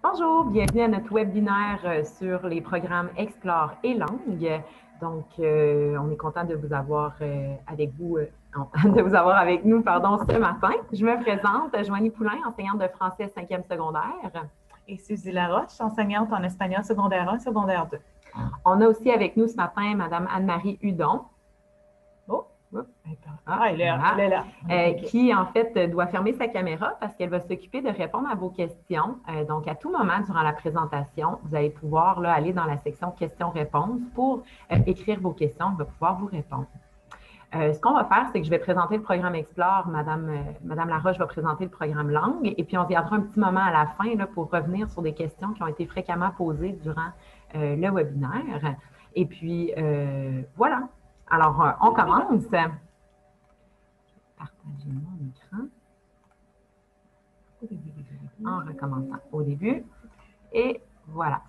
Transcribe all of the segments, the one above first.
Bonjour, bienvenue à notre webinaire sur les programmes Explore et Langue. Donc, on est content de vous avoir avec nous ce matin. Je me présente, Joanie Poulain, enseignante de français 5e secondaire. Et Suzy Laroche, enseignante en espagnol secondaire 1, secondaire 2. On a aussi avec nous ce matin Mme Anne-Marie Hudon. Elle est là. Qui, en fait, doit fermer sa caméra parce qu'elle va s'occuper de répondre à vos questions. Donc, à tout moment durant la présentation, vous allez pouvoir aller dans la section questions-réponses pour écrire vos questions. Elle va pouvoir vous répondre. Ce qu'on va faire, c'est que je vais présenter le programme Explore. Madame Laroche va présenter le programme Langue. Et puis, on se gardera un petit moment à la fin pour revenir sur des questions qui ont été fréquemment posées durant le webinaire. Et puis, voilà. Alors, on commence. Partager mon écran en recommençant au début. Et voilà.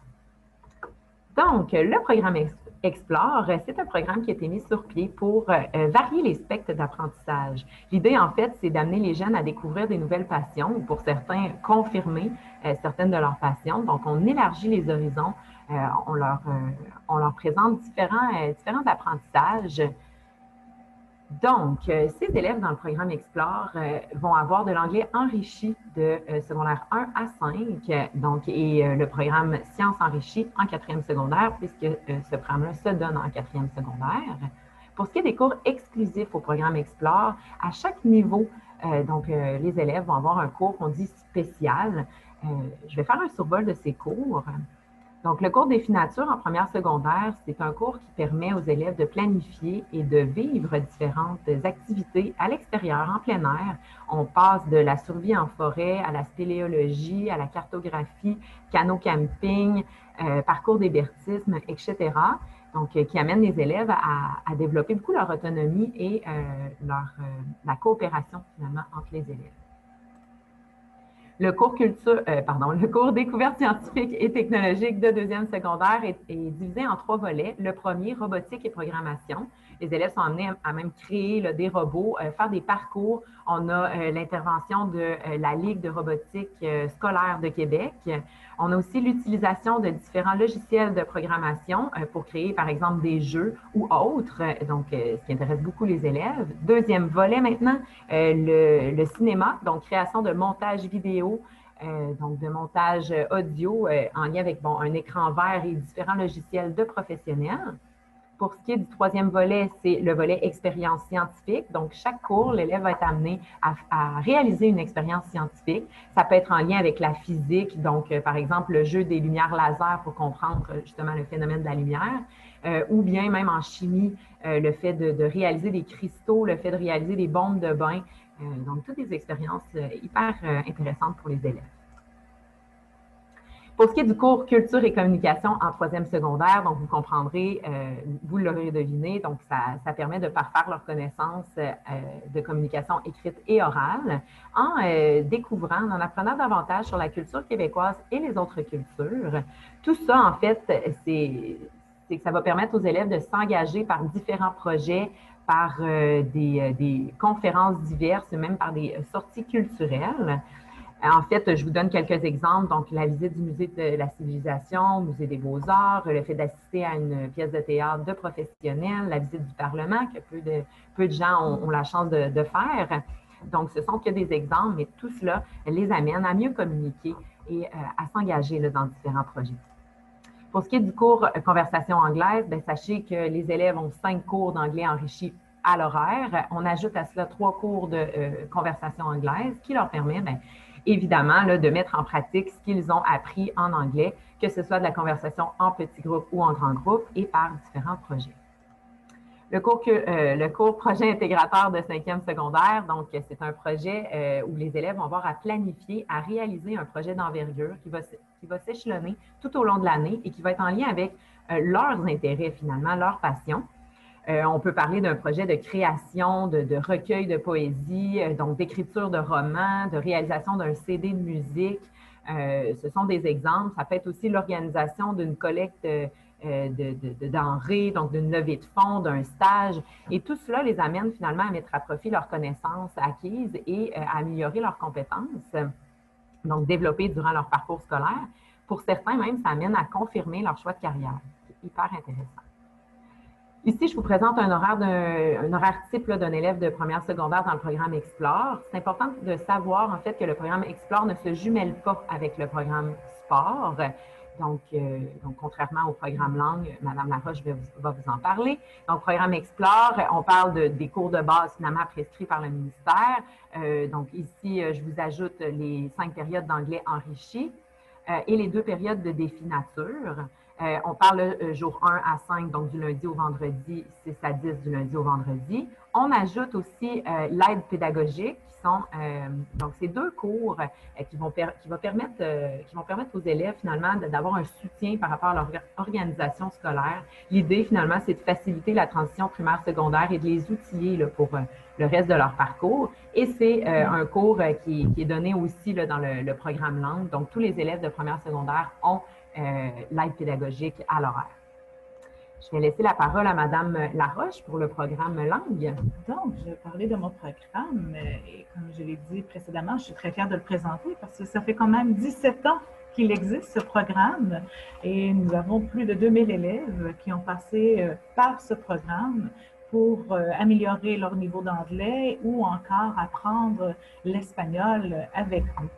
Donc, le programme Explore, c'est un programme qui a été mis sur pied pour varier les spectres d'apprentissage. L'idée, en fait, c'est d'amener les jeunes à découvrir des nouvelles passions ou pour certains, confirmer certaines de leurs passions. Donc, on élargit les horizons, on leur présente différents apprentissages. Donc, ces élèves dans le programme Explore vont avoir de l'anglais enrichi de secondaire 1 à 5, donc, et le programme Sciences enrichies en 4e secondaire, puisque ce programme-là se donne en 4e secondaire. Pour ce qui est des cours exclusifs au programme Explore, à chaque niveau, les élèves vont avoir un cours qu'on dit spécial. Je vais faire un survol de ces cours. Donc, le cours des finatures en première secondaire, c'est un cours qui permet aux élèves de planifier et de vivre différentes activités à l'extérieur, en plein air. On passe de la survie en forêt à la spéléologie, à la cartographie, canot-camping, parcours d'hébertisme, etc. Donc, qui amène les élèves à développer beaucoup leur autonomie et la coopération, finalement, entre les élèves. Le cours découverte scientifique et technologique de 2e secondaire est divisé en 3 volets. Le premier, robotique et programmation. Les élèves sont amenés à même créer des robots, faire des parcours. On a l'intervention de la Ligue de robotique scolaire de Québec. On a aussi l'utilisation de différents logiciels de programmation pour créer, par exemple, des jeux ou autres, donc ce qui intéresse beaucoup les élèves. Deuxième volet maintenant, le cinéma, donc création de montage vidéo, donc de montage audio en lien avec un écran vert et différents logiciels de professionnels. Pour ce qui est du 3e volet, c'est le volet expérience scientifique. Donc, chaque cours, l'élève va être amené à réaliser une expérience scientifique. Ça peut être en lien avec la physique, donc, par exemple, le jeu des lumières laser pour comprendre justement le phénomène de la lumière, ou bien même en chimie, le fait de réaliser des cristaux, le fait de réaliser des bombes de bain. Donc, toutes des expériences hyper intéressantes pour les élèves. Pour ce qui est du cours culture et communication en 3e secondaire, donc vous comprendrez, vous l'aurez deviné, donc ça permet de parfaire leur connaissance de communication écrite et orale en découvrant, en apprenant davantage sur la culture québécoise et les autres cultures. Tout ça, en fait, c'est que ça va permettre aux élèves de s'engager par différents projets, par des conférences diverses, même par des sorties culturelles. En fait, je vous donne quelques exemples. Donc, la visite du musée de la civilisation, musée des beaux-arts, le fait d'assister à une pièce de théâtre de professionnels, la visite du Parlement, que peu de gens ont la chance de faire. Donc, ce sont que des exemples, mais tout cela les amène à mieux communiquer et à s'engager dans différents projets. Pour ce qui est du cours conversation anglaise, sachez que les élèves ont 5 cours d'anglais enrichis à l'horaire. On ajoute à cela 3 cours de conversation anglaise qui leur permet, évidemment, de mettre en pratique ce qu'ils ont appris en anglais, que ce soit de la conversation en petits groupes ou en grands groupes et par différents projets. Le cours projet intégrateur de 5e secondaire, donc c'est un projet où les élèves vont avoir à planifier, à réaliser un projet d'envergure qui va s'échelonner tout au long de l'année et qui va être en lien avec leurs intérêts finalement, leurs passions. On peut parler d'un projet de création, de recueil de poésie, donc d'écriture de romans, de réalisation d'un CD de musique. Ce sont des exemples. Ça peut être aussi l'organisation d'une collecte de denrées, donc d'une levée de fonds, d'un stage. Et tout cela les amène finalement à mettre à profit leurs connaissances acquises et à améliorer leurs compétences, donc développées durant leur parcours scolaire. Pour certains, même, ça amène à confirmer leur choix de carrière. C'est hyper intéressant. Ici, je vous présente un horaire type d'un élève de première secondaire dans le programme Explore. C'est important de savoir, en fait, que le programme Explore ne se jumelle pas avec le programme Sport. Donc, contrairement au programme Langue, Mme Laroche va vous en parler. Donc, programme Explore, on parle des cours de base finalement prescrits par le ministère. Donc, ici, je vous ajoute les 5 périodes d'anglais enrichi et les 2 périodes de défi nature. On parle jour 1 à 5, donc du lundi au vendredi, 6 à 10 du lundi au vendredi. On ajoute aussi l'aide pédagogique, qui sont donc ces 2 cours qui vont permettre aux élèves finalement d'avoir un soutien par rapport à leur organisation scolaire. L'idée finalement, c'est de faciliter la transition primaire-secondaire et de les outiller là, pour le reste de leur parcours. Et c'est un cours qui est donné aussi là, dans le programme Langue. Donc, tous les élèves de première secondaire ont l'aide pédagogique à l'horaire. Je vais laisser la parole à Mme Laroche pour le programme Langue. Donc, je vais parler de mon programme et comme je l'ai dit précédemment, je suis très fière de le présenter parce que ça fait quand même 17 ans qu'il existe, ce programme, et nous avons plus de 2000 élèves qui ont passé par ce programme pour améliorer leur niveau d'anglais ou encore apprendre l'espagnol avec nous.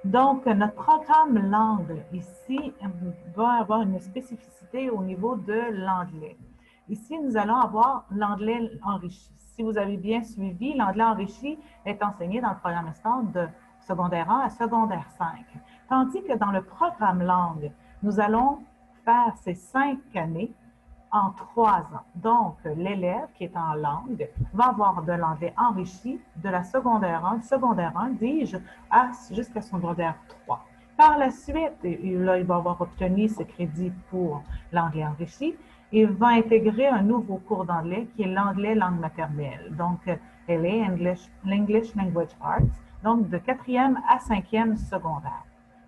Donc, notre programme langue ici va avoir une spécificité au niveau de l'anglais. Ici, nous allons avoir l'anglais enrichi. Si vous avez bien suivi, l'anglais enrichi est enseigné dans le programme Start de secondaire 1 à secondaire 5. Tandis que dans le programme langue, nous allons faire ces 5 années en 3 ans. Donc, l'élève qui est en langue va avoir de l'anglais enrichi de la secondaire 1, dis-je, jusqu'à secondaire 3. Par la suite, là, il va avoir obtenu ses crédits pour l'anglais enrichi. Il va intégrer un nouveau cours d'anglais qui est l'anglais langue maternelle. Donc, LA, l'English Language Arts, donc de 4e à 5e secondaire.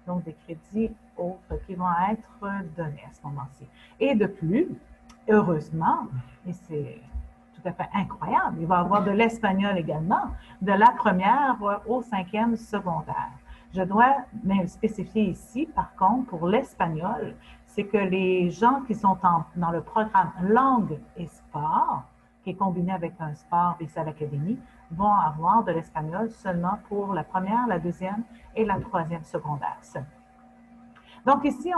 Donc, des crédits autres qui vont être donnés à ce moment-ci. Et de plus, heureusement, et c'est tout à fait incroyable, il va y avoir de l'espagnol également, de la première au 5e secondaire. Je dois même spécifier ici, par contre, pour l'espagnol, c'est que les gens qui sont dans le programme langue et sport, qui est combiné avec un sport ici à l'Académie, vont avoir de l'espagnol seulement pour la première, la 2e et la 3e secondaire. Donc ici,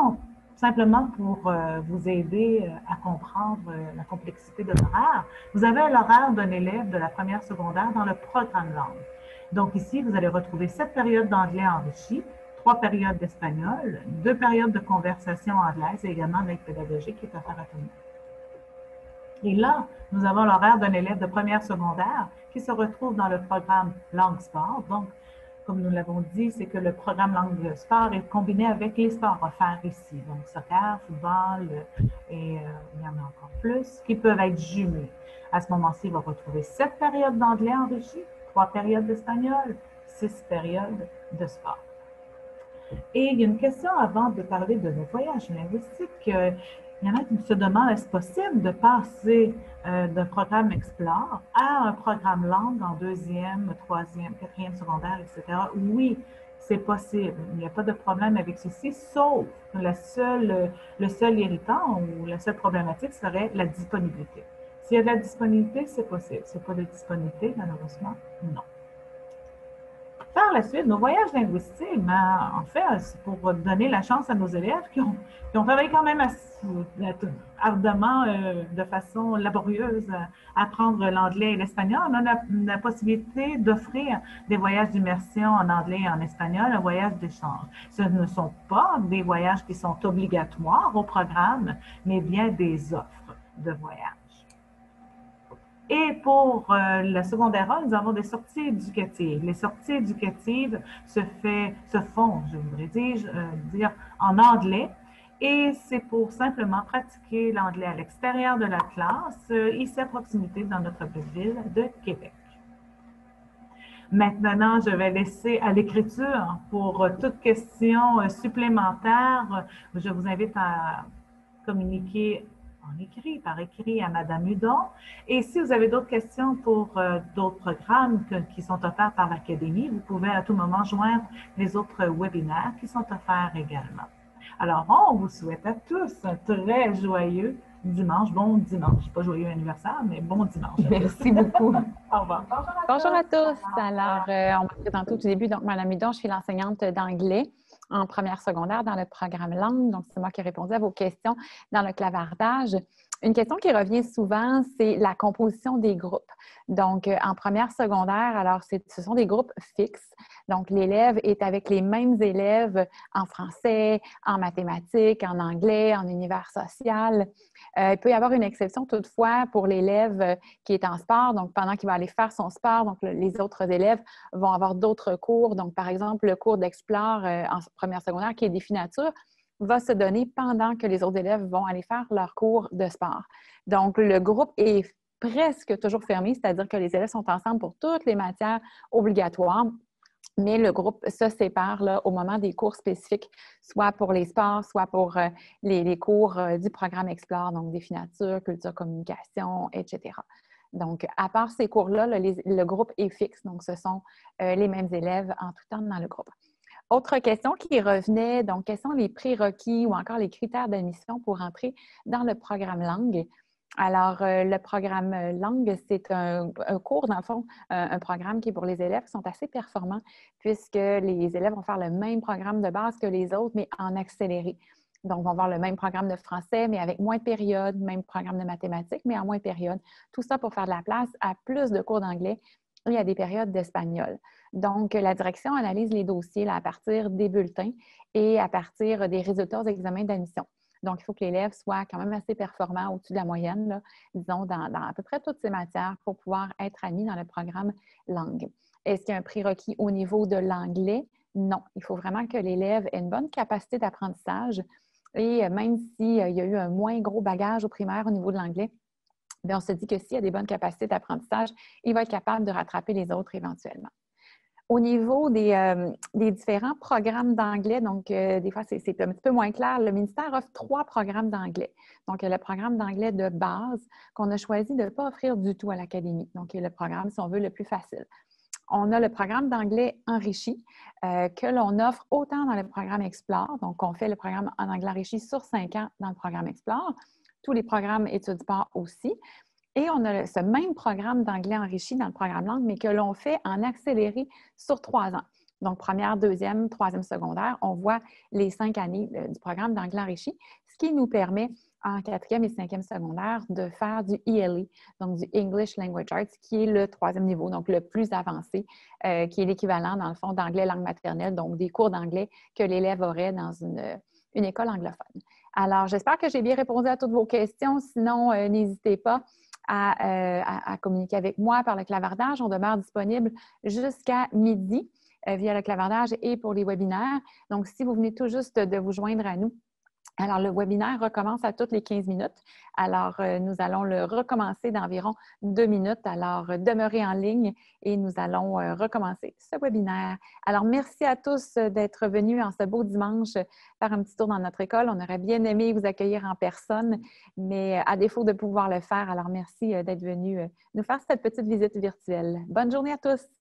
simplement pour vous aider à comprendre la complexité de l'horaire, vous avez l'horaire d'un élève de la première secondaire dans le programme langue. Donc ici, vous allez retrouver 7 périodes d'anglais enrichi, 3 périodes d'espagnol, 2 périodes de conversation anglaise et également de l'aide pédagogique qui est offerte à tout le monde. Et là, nous avons l'horaire d'un élève de première secondaire qui se retrouve dans le programme langue sport. Donc, comme nous l'avons dit, c'est que le programme langue sport est combiné avec les sports offerts ici. Donc, soccer, football et il y en a encore plus qui peuvent être jumelés. À ce moment-ci, il va retrouver 7 périodes d'anglais enrichi, 3 périodes d'espagnol, 6 périodes de sport. Et il y a une question avant de parler de nos voyages linguistiques. Il y en a qui se demandent, est-ce possible de passer d'un programme Explore à un programme langue en 2e, 3e, 4e secondaire, etc. Oui, c'est possible. Il n'y a pas de problème avec ceci, sauf que le seul irritant ou la seule problématique serait la disponibilité. S'il y a de la disponibilité, c'est possible. S'il n'y a pas de disponibilité, malheureusement, non. Par la suite, nos voyages linguistiques, en fait, c'est pour donner la chance à nos élèves qui ont travaillé quand même ardemment, de façon laborieuse, à apprendre l'anglais et l'espagnol. On a la possibilité d'offrir des voyages d'immersion en anglais et en espagnol, un voyage d'échange. Ce ne sont pas des voyages qui sont obligatoires au programme, mais bien des offres de voyage. Et pour le secondaire 1, nous avons des sorties éducatives. Les sorties éducatives se font, je voudrais dire, en anglais. Et c'est pour simplement pratiquer l'anglais à l'extérieur de la classe, ici à proximité dans notre petite ville de Québec. Maintenant, je vais laisser à l'écriture pour toute question supplémentaire. Je vous invite à communiquer par écrit à Mme Hudon. Et si vous avez d'autres questions pour d'autres programmes qui sont offerts par l'Académie, vous pouvez à tout moment joindre les autres webinaires qui sont offerts également. Alors, on vous souhaite à tous un très joyeux dimanche. Bon dimanche. Pas joyeux anniversaire, mais bon dimanche. Merci beaucoup. Au revoir. Bonjour à tous. Alors, on m'a présenté au tout début. Donc, Mme Hudon, je suis l'enseignante d'anglais en première secondaire dans le programme langue. Donc, c'est moi qui ai répondu à vos questions dans le clavardage. Une question qui revient souvent, c'est la composition des groupes. Donc, en première secondaire, alors, ce sont des groupes fixes. Donc, l'élève est avec les mêmes élèves en français, en mathématiques, en anglais, en univers social. Il peut y avoir une exception toutefois pour l'élève qui est en sport. Donc, pendant qu'il va aller faire son sport, donc les autres élèves vont avoir d'autres cours. Donc, par exemple, le cours d'Explore en première secondaire, qui est défi nature, va se donner pendant que les autres élèves vont aller faire leur cours de sport. Donc, le groupe est presque toujours fermé, c'est-à-dire que les élèves sont ensemble pour toutes les matières obligatoires, mais le groupe se sépare là, au moment des cours spécifiques, soit pour les sports, soit pour les cours du programme Explore, donc défi nature, culture, communication, etc. Donc, à part ces cours-là, le groupe est fixe, donc ce sont les mêmes élèves en tout temps dans le groupe. Autre question qui revenait, donc, quels sont les prérequis ou encore les critères d'admission pour entrer dans le programme langue? Alors, le programme langue, c'est un cours, dans le fond, un programme qui est pour les élèves qui sont assez performants puisque les élèves vont faire le même programme de base que les autres, mais en accéléré. Donc, vont avoir le même programme de français, mais avec moins de périodes, même programme de mathématiques, mais en moins de périodes. Tout ça pour faire de la place à plus de cours d'anglais et à des périodes d'espagnol. Donc, la direction analyse les dossiers là, à partir des bulletins et à partir des résultats aux examens d'admission. Donc, il faut que l'élève soit quand même assez performant au-dessus de la moyenne, là, disons, dans à peu près toutes ces matières pour pouvoir être admis dans le programme langue. Est-ce qu'il y a un prérequis au niveau de l'anglais? Non. Il faut vraiment que l'élève ait une bonne capacité d'apprentissage et même s'il y a eu un moins gros bagage au primaire au niveau de l'anglais, bien, on se dit que s'il y a des bonnes capacités d'apprentissage, il va être capable de rattraper les autres éventuellement. Au niveau des différents programmes d'anglais, donc des fois, c'est un petit peu moins clair. Le ministère offre 3 programmes d'anglais. Donc, il y a le programme d'anglais de base qu'on a choisi de ne pas offrir du tout à l'académie. Donc, il y a le programme, si on veut, le plus facile. On a le programme d'anglais enrichi que l'on offre autant dans le programme Explore. Donc, on fait le programme en anglais enrichi sur 5 ans dans le programme Explore. Tous les programmes études sport aussi. Et on a ce même programme d'anglais enrichi dans le programme langue, mais que l'on fait en accéléré sur 3 ans. Donc, première, deuxième, troisième secondaire, on voit les 5 années du programme d'anglais enrichi, ce qui nous permet en quatrième et cinquième secondaire de faire du ELE, donc du English Language Arts, qui est le 3e niveau, donc le plus avancé, qui est l'équivalent, dans le fond, d'anglais langue maternelle, donc des cours d'anglais que l'élève aurait dans une école anglophone. Alors, j'espère que j'ai bien répondu à toutes vos questions. Sinon, n'hésitez pas à communiquer avec moi par le clavardage. On demeure disponible jusqu'à midi via le clavardage et pour les webinaires. Donc, si vous venez tout juste de vous joindre à nous, alors le webinaire recommence à toutes les 15 minutes. Alors, nous allons le recommencer d'environ 2 minutes. Alors, demeurez en ligne et nous allons recommencer ce webinaire. Alors, merci à tous d'être venus en ce beau dimanche faire un petit tour dans notre école. On aurait bien aimé vous accueillir en personne, mais à défaut de pouvoir le faire, alors merci d'être venus nous faire cette petite visite virtuelle. Bonne journée à tous!